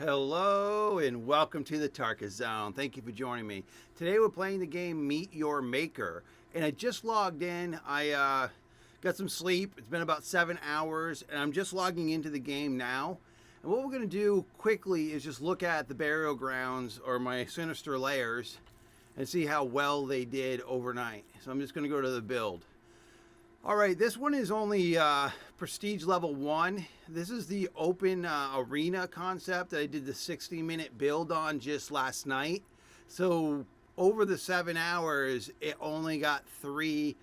Hello and welcome to the Tarka Zone. Thank you for joining me. Today we're playing the game Meet Your Maker. And I just logged in. I got some sleep. It's been about 7 hours and I'm just logging into the game now. And what we're going to do quickly is just look at the burial grounds or my sinister layers and see how well they did overnight. So I'm just going to go to the build. All right, this one is only prestige level 1. This is the open arena concept that I did the 60-minute build on just last night. So over the 7 hours, it only got 3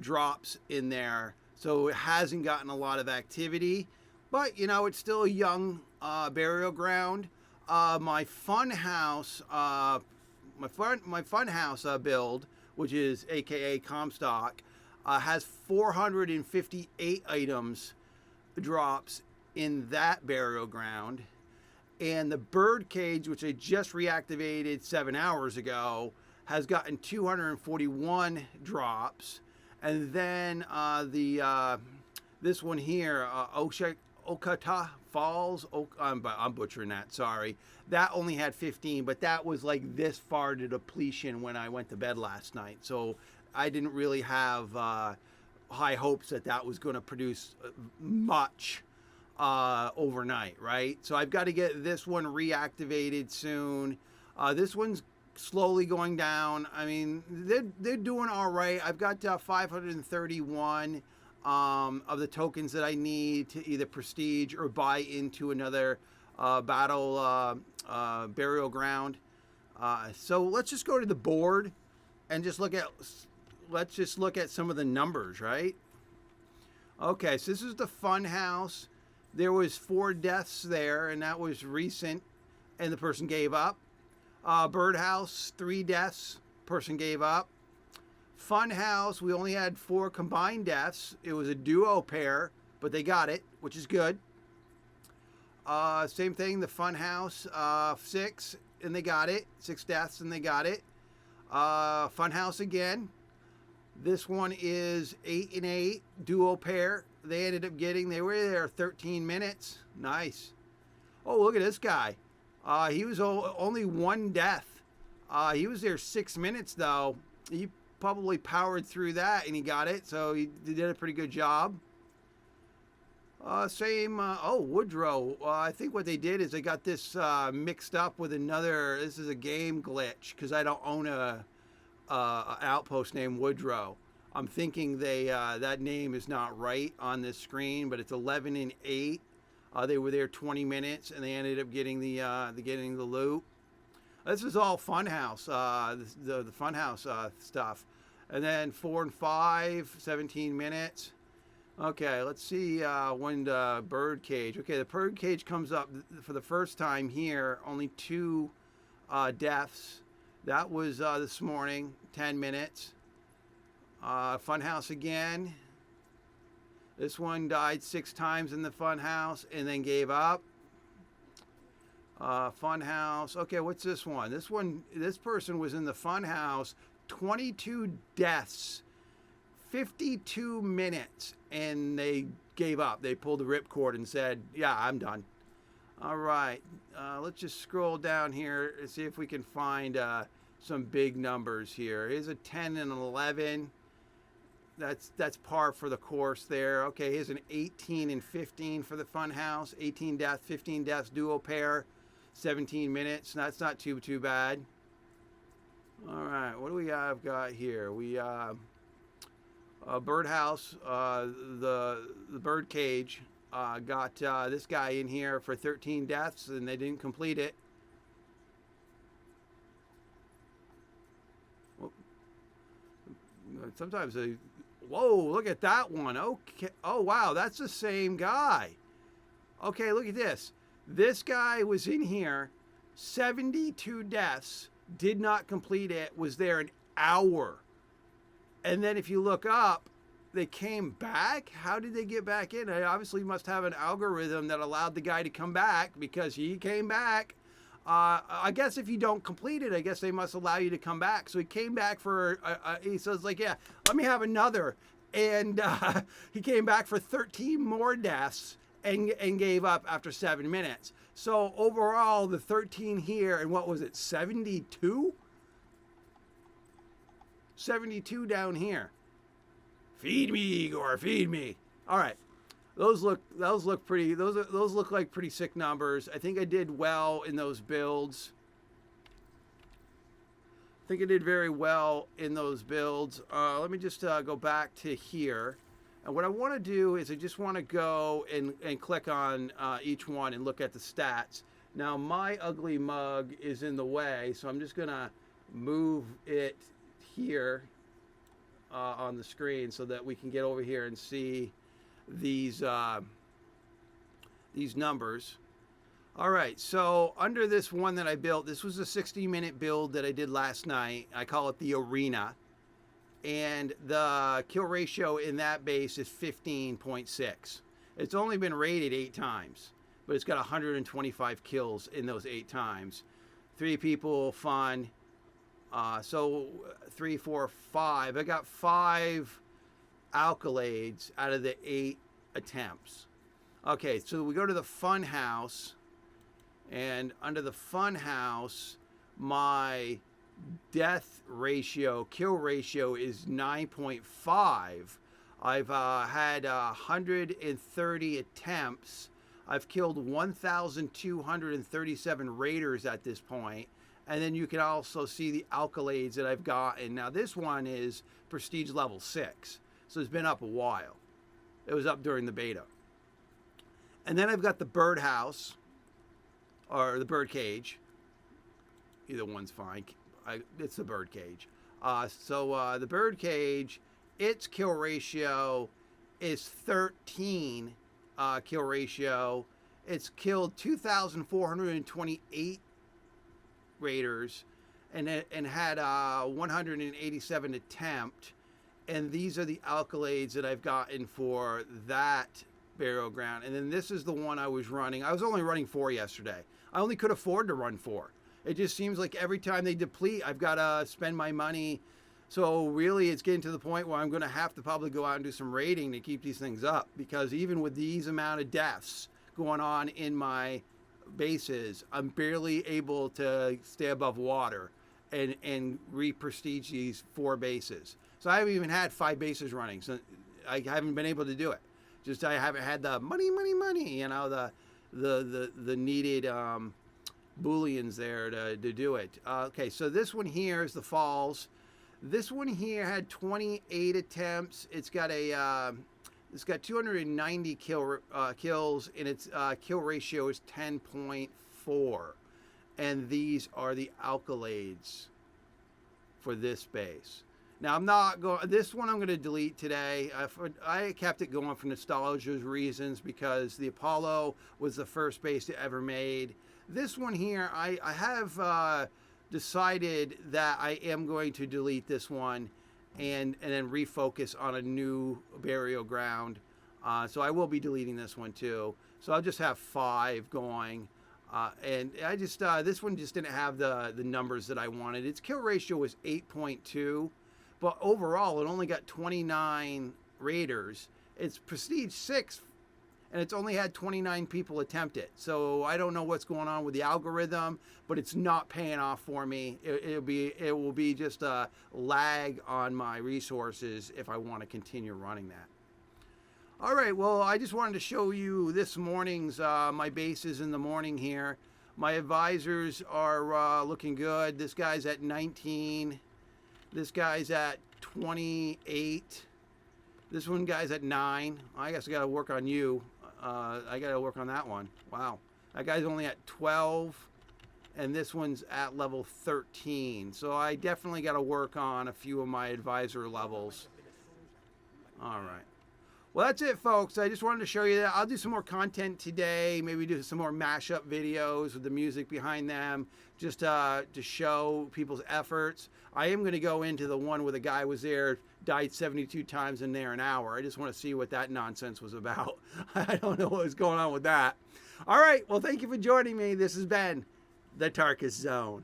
drops in there. So it hasn't gotten a lot of activity, but you know, it's still a young burial ground. My fun house, my fun house build, which is AKA Comstock, has 458 items drops in that burial ground. And the bird cage, which I just reactivated 7 hours ago, has gotten 241 drops. And then this one here, Okata Falls, I'm butchering that, sorry. That only had 15, but that was like this far to depletion when I went to bed last night. So I didn't really have high hopes that that was going to produce much overnight, right? So I've got to get this one reactivated soon. This one's slowly going down. I mean, they're doing all right. I've got 531 of the tokens that I need to either prestige or buy into another battle burial ground. So let's just go to the board and just look at some of the numbers, right? Okay, so this is the fun house. There was 4 deaths there, and that was recent, and the person gave up. Birdhouse, 3 deaths, person gave up. Fun house, we only had 4 combined deaths. It was a duo pair, but they got it, which is good. Same thing, the fun house, 6, and they got it. 6 deaths, and they got it. Fun house again. This one is 8 and 8 duo pair. They ended up getting, they were there 13 minutes. Nice. Oh, look at this guy. He was only 1 death. He was there 6 minutes though. He probably powered through that and he got it. So he did a pretty good job. Woodrow. I think what they did is they got this mixed up with another. This is a game glitch because I don't own an outpost named Woodrow. I'm thinking that name is not right on this screen, but it's 11 and 8. They were there 20 minutes and they ended up getting the loot. This is all Funhouse, the Funhouse stuff. And then 4 and 5, 17 minutes. Okay, let's see when the bird cage. Okay, the bird cage comes up for the first time here. Only 2 deaths. That was this morning, 10 minutes. Funhouse again. This one died 6 times in the Funhouse and then gave up. Funhouse. Okay, what's this one? This person was in the Funhouse. 22 deaths. 52 minutes and they gave up. They pulled the ripcord and said, yeah, I'm done. All right, let's just scroll down here and see if we can find some big numbers here. Here's a 10 and an 11. That's par for the course there. Okay, here's an 18 and 15 for the fun house. 18 deaths, 15 deaths, duo pair, 17 minutes. That's not too bad. All right, what do we have got here? We birdhouse, the bird cage got this guy in here for 13 deaths and they didn't complete it. Sometimes they, whoa, look at that one. Okay, oh wow, that's the same guy. Okay, look at this. This guy was in here, 72 deaths, did not complete it, was there an hour. And then if you look up, they came back. How did they get back in? They obviously must have an algorithm that allowed the guy to come back because he came back. I guess if you don't complete it, I guess they must allow you to come back. So he came back for, he says like, yeah, let me have another. And he came back for 13 more deaths and gave up after 7 minutes. So overall, the 13 here, and what was it, 72? 72 down here. Feed me, Igor, feed me. All right. Those look pretty, those look like pretty sick numbers. I think I did well in those builds. I think I did very well in those builds. Let me just go back to here. And what I want to do is I just want to go and click on each one and look at the stats. Now my ugly mug is in the way, so I'm just going to move it here on the screen so that we can get over here and see these numbers. All right, so under this one that I built, this was a 60-minute build that I did last night. I call it the Arena. And the kill ratio in that base is 15.6. It's only been raided 8 times, but it's got 125 kills in those 8 times. 3 people, fun. So 3, 4, 5. I got 5 accolades out of the 8 attempts. Okay, so we go to the fun house, and under the fun house, my death ratio, kill ratio is 9.5. I've had 130 attempts. I've killed 1,237 raiders at this point. And then you can also see the accolades that I've gotten. Now this one is prestige level 6. So it's been up a while. It was up during the beta. And then I've got the birdhouse, or the bird cage. Either one's fine. It's the bird cage. The bird cage, its kill ratio is 13 kill ratio. It's killed 2,428 raiders and had 187 attempt. And these are the accolades that I've gotten for that burial ground. And then this is the one I was running. I was only running 4 yesterday. I only could afford to run 4. It just seems like every time they deplete, I've got to spend my money. So really, it's getting to the point where I'm going to have to probably go out and do some raiding to keep these things up. Because even with these amount of deaths going on in my bases, I'm barely able to stay above water and re-prestige these 4 bases. So I haven't even had 5 bases running. So I haven't been able to do it. Just I haven't had the money, you know, the needed booleans there to do it. Okay, so this one here is the falls. This one here had 28 attempts. It's got 290 kills, and its kill ratio is 10.4. And these are the accolades for this base. Now I'm not going. This one I'm going to delete today. I kept it going for nostalgia reasons because the Apollo was the first base it ever made. This one here, I have decided that I am going to delete this one and then refocus on a new burial ground. So I will be deleting this one too. So I'll just have 5 going. And I just this one just didn't have the numbers that I wanted. Its kill ratio was 8.2. But overall, it only got 29 raiders. It's prestige 6, and it's only had 29 people attempt it. So I don't know what's going on with the algorithm, but it's not paying off for me. It will be just a lag on my resources if I want to continue running that. All right, well, I just wanted to show you this morning's my bases in the morning here. My advisors are looking good. This guy's at 19. This guy's at 28. This one guy's at 9. I guess I got to work on you. I got to work on that one. Wow. That guy's only at 12. And this one's at level 13. So I definitely got to work on a few of my advisor levels. All right. Well, that's it, folks. I just wanted to show you that. I'll do some more content today. Maybe do some more mashup videos with the music behind them, just to show people's efforts. I am going to go into the one where the guy was there, died 72 times in there an hour. I just want to see what that nonsense was about. I don't know what was going on with that. All right. Well, thank you for joining me. This has been the Tarkus Zone.